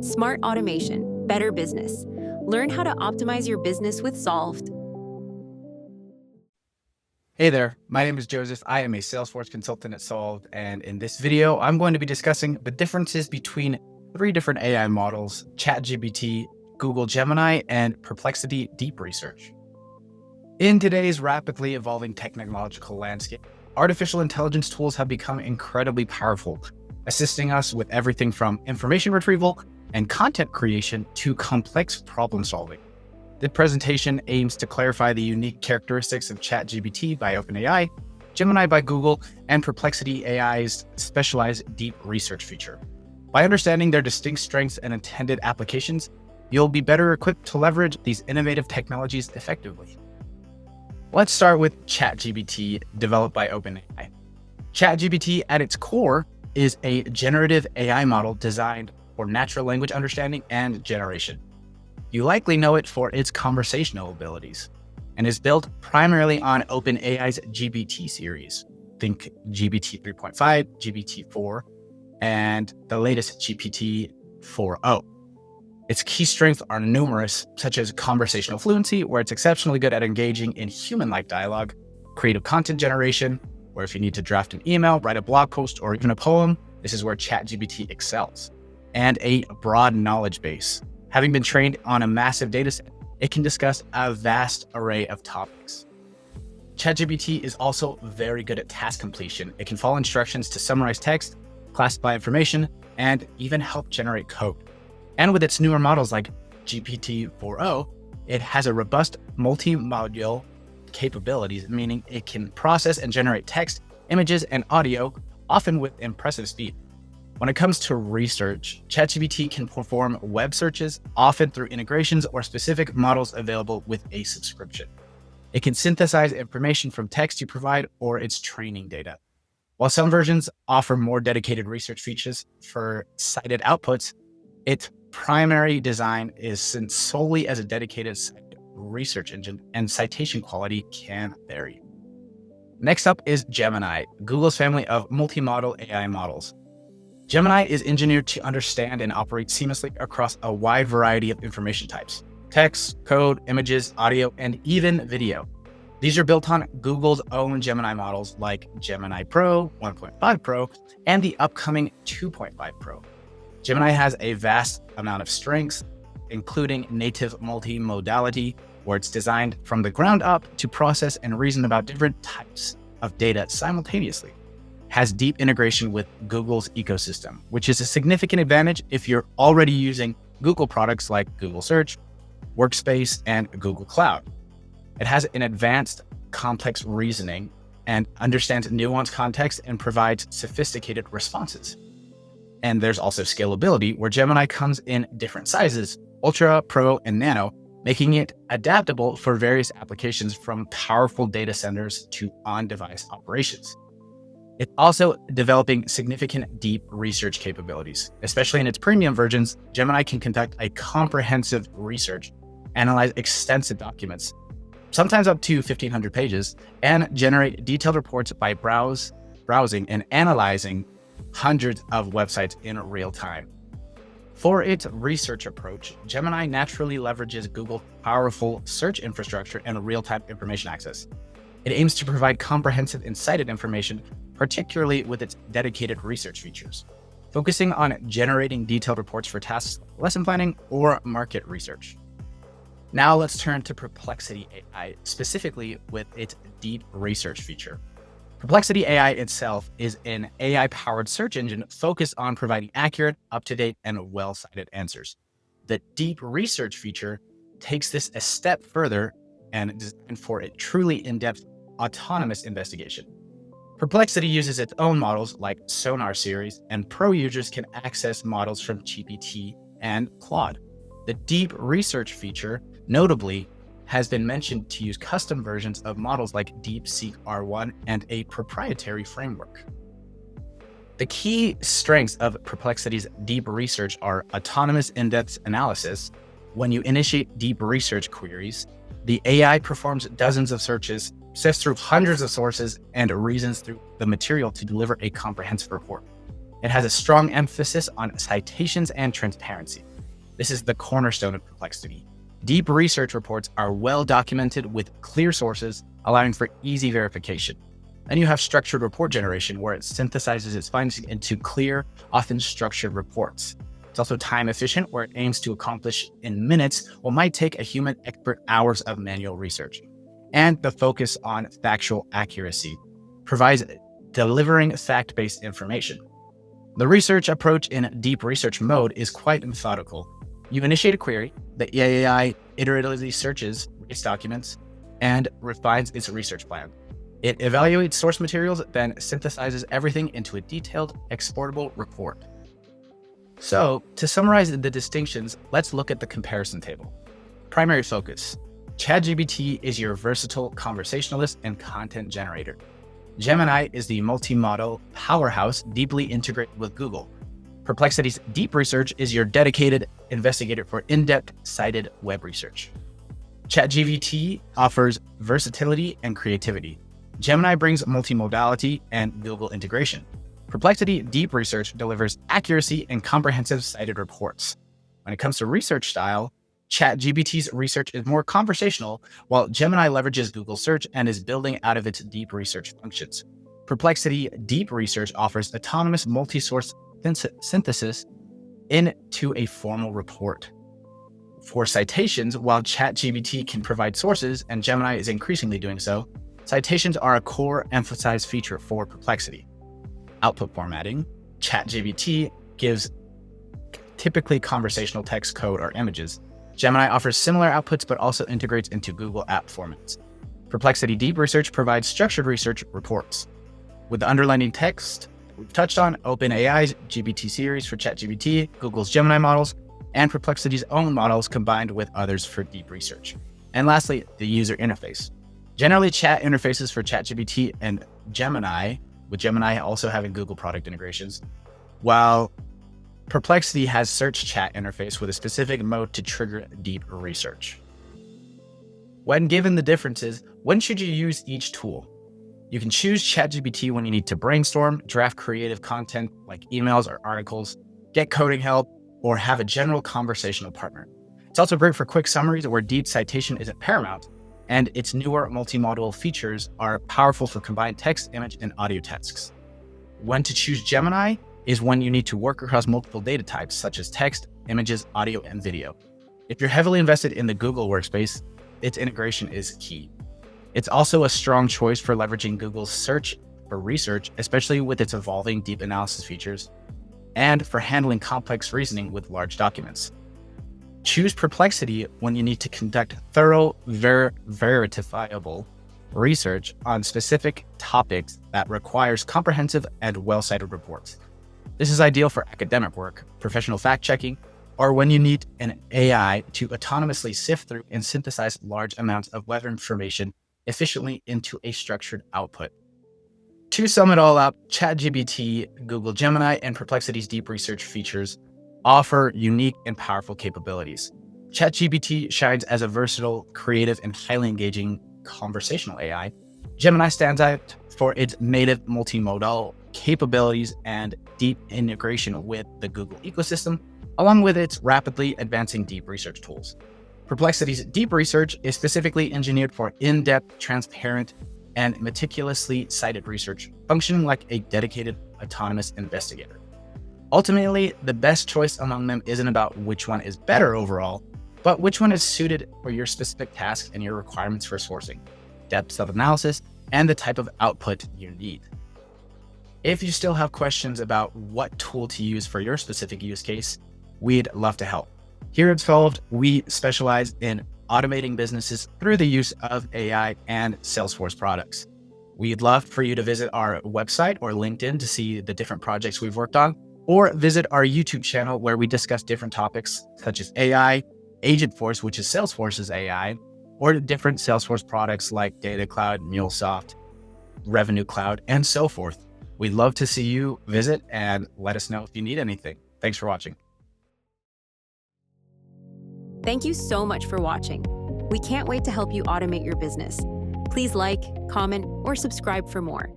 Smart automation, better business. Learn how to optimize your business with Solved. Hey there, my name is Joseph. I am a Salesforce consultant at Solved, and in this video, I'm going to be discussing the differences between 3 different AI models: ChatGPT, Google Gemini, and Perplexity Deep Research. In today's rapidly evolving technological landscape, artificial intelligence tools have become incredibly powerful, assisting us with everything from information retrieval and content creation to complex problem solving. The presentation aims to clarify the unique characteristics of ChatGPT by OpenAI, Gemini by Google, and Perplexity AI's specialized deep research feature. By understanding their distinct strengths and intended applications, you'll be better equipped to leverage these innovative technologies effectively. Let's start with ChatGPT, developed by OpenAI. ChatGPT, at its core, is a generative AI model designed for natural language understanding and generation. You likely know it for its conversational abilities and is built primarily on OpenAI's GPT series. Think GPT 3.5, GPT 4, and the latest GPT 4.0. Its key strengths are numerous, such as conversational fluency, where it's exceptionally good at engaging in human-like dialogue, creative content generation, where if you need to draft an email, write a blog post, or even a poem, this is where ChatGPT excels, and a broad knowledge base. Having been trained on a massive dataset, it can discuss a vast array of topics. ChatGPT is also very good at task completion. It can follow instructions to summarize text, classify information, and even help generate code. And with its newer models like GPT 4.0, it has a robust multimodal capabilities, meaning it can process and generate text, images, and audio, often with impressive speed. When it comes to research, ChatGPT can perform web searches, often through integrations or specific models available with a subscription. It can synthesize information from text you provide or its training data. While some versions offer more dedicated research features for cited outputs, its primary design is sent solely as a dedicated research engine, and citation quality can vary. Next up is Gemini, Google's family of multimodal AI models. Gemini is engineered to understand and operate seamlessly across a wide variety of information types: text, code, images, audio, and even video. These are built on Google's own Gemini models like Gemini Pro, 1.5 Pro, and the upcoming 2.5 Pro. Gemini has a vast amount of strengths, including native multimodality, where it's designed from the ground up to process and reason about different types of data simultaneously. Has deep integration with Google's ecosystem, which is a significant advantage if you're already using Google products like Google Search, Workspace, and Google Cloud. It has an advanced, complex reasoning and understands nuanced context and provides sophisticated responses. And there's also scalability, where Gemini comes in different sizes: Ultra, Pro, and Nano, making it adaptable for various applications from powerful data centers to on-device operations. It's also developing significant deep research capabilities. Especially in its premium versions, Gemini can conduct a comprehensive research, analyze extensive documents, sometimes up to 1,500 pages, and generate detailed reports by browsing and analyzing hundreds of websites in real time. For its research approach, Gemini naturally leverages Google's powerful search infrastructure and real-time information access. It aims to provide comprehensive and cited information, particularly with its dedicated research features, focusing on generating detailed reports for tasks, lesson planning, or market research. Now let's turn to Perplexity AI, specifically with its deep research feature. Perplexity AI itself is an AI-powered search engine focused on providing accurate, up-to-date, and well-cited answers. The deep research feature takes this a step further and is designed for a truly in-depth, autonomous investigation. Perplexity uses its own models like Sonar series, and pro users can access models from GPT and Claude. The deep research feature, notably, has been mentioned to use custom versions of models like DeepSeek R1 and a proprietary framework. The key strengths of Perplexity's deep research are autonomous in-depth analysis. When you initiate deep research queries, the AI performs dozens of searches, sifts through hundreds of sources, and reasons through the material to deliver a comprehensive report. It has a strong emphasis on citations and transparency. This is the cornerstone of Perplexity. Deep research reports are well documented with clear sources, allowing for easy verification. Then you have structured report generation, where it synthesizes its findings into clear, often structured reports. It's also time efficient, where it aims to accomplish in minutes what might take a human expert hours of manual research. And the focus on factual accuracy provides delivering fact-based information. The research approach in deep research mode is quite methodical. You initiate a query, the AI iteratively searches, reads documents, and refines its research plan. It evaluates source materials, then synthesizes everything into a detailed, exportable report. So, to summarize the distinctions, let's look at the comparison table. Primary focus. ChatGPT is your versatile conversationalist and content generator. Gemini is the multimodal powerhouse deeply integrated with Google. Perplexity's deep research is your dedicated investigator for in-depth cited web research. ChatGPT offers versatility and creativity. Gemini brings multimodality and Google integration. Perplexity Deep Research delivers accuracy and comprehensive cited reports. When it comes to research style, ChatGPT's research is more conversational, while Gemini leverages Google search and is building out of its deep research functions. Perplexity Deep Research offers autonomous multi-source synthesis into a formal report. For citations, while ChatGPT can provide sources, and Gemini is increasingly doing so, citations are a core emphasized feature for Perplexity. Output formatting. ChatGPT gives typically conversational text, code, or images. Gemini offers similar outputs but also integrates into Google app formats. Perplexity Deep Research provides structured research reports. With the underlining text we've touched on, OpenAI's GPT series for ChatGPT, Google's Gemini models, and Perplexity's own models combined with others for deep research. And lastly, the user interface. Generally, chat interfaces for ChatGPT and Gemini, with Gemini also having Google product integrations, while Perplexity has search chat interface with a specific mode to trigger deep research. When given the differences, when should you use each tool? You can choose ChatGPT when you need to brainstorm, draft creative content like emails or articles, get coding help, or have a general conversational partner. It's also great for quick summaries where deep citation isn't paramount, and its newer multimodal features are powerful for combined text, image, and audio tasks. When to choose Gemini is when you need to work across multiple data types such as text, images, audio, and video. If you're heavily invested in the Google workspace, its integration is key. It's also a strong choice for leveraging Google's search for research, especially with its evolving deep analysis features, and for handling complex reasoning with large documents. Choose Perplexity when you need to conduct thorough, verifiable research on specific topics that requires comprehensive and well-cited reports. This is ideal for academic work, professional fact-checking, or when you need an AI to autonomously sift through and synthesize large amounts of web information efficiently into a structured output. To sum it all up, ChatGPT, Google Gemini, and Perplexity's deep research features offer unique and powerful capabilities. ChatGPT shines as a versatile, creative, and highly engaging conversational AI. Gemini stands out for its native multimodal capabilities and deep integration with the Google ecosystem, along with its rapidly advancing deep research tools. Perplexity's deep research is specifically engineered for in-depth, transparent, and meticulously cited research, functioning like a dedicated autonomous investigator. Ultimately, the best choice among them isn't about which one is better overall, but which one is suited for your specific tasks and your requirements for sourcing, depth of analysis, and the type of output you need. If you still have questions about what tool to use for your specific use case, we'd love to help. Here at Solved, we specialize in automating businesses through the use of AI and Salesforce products. We'd love for you to visit our website or LinkedIn to see the different projects we've worked on, or visit our YouTube channel where we discuss different topics such as AI, Agentforce, which is Salesforce's AI, or different Salesforce products like Data Cloud, MuleSoft, Revenue Cloud, and so forth. We'd love to see you visit and let us know if you need anything. Thanks for watching. Thank you so much for watching. We can't wait to help you automate your business. Please like, comment, or subscribe for more.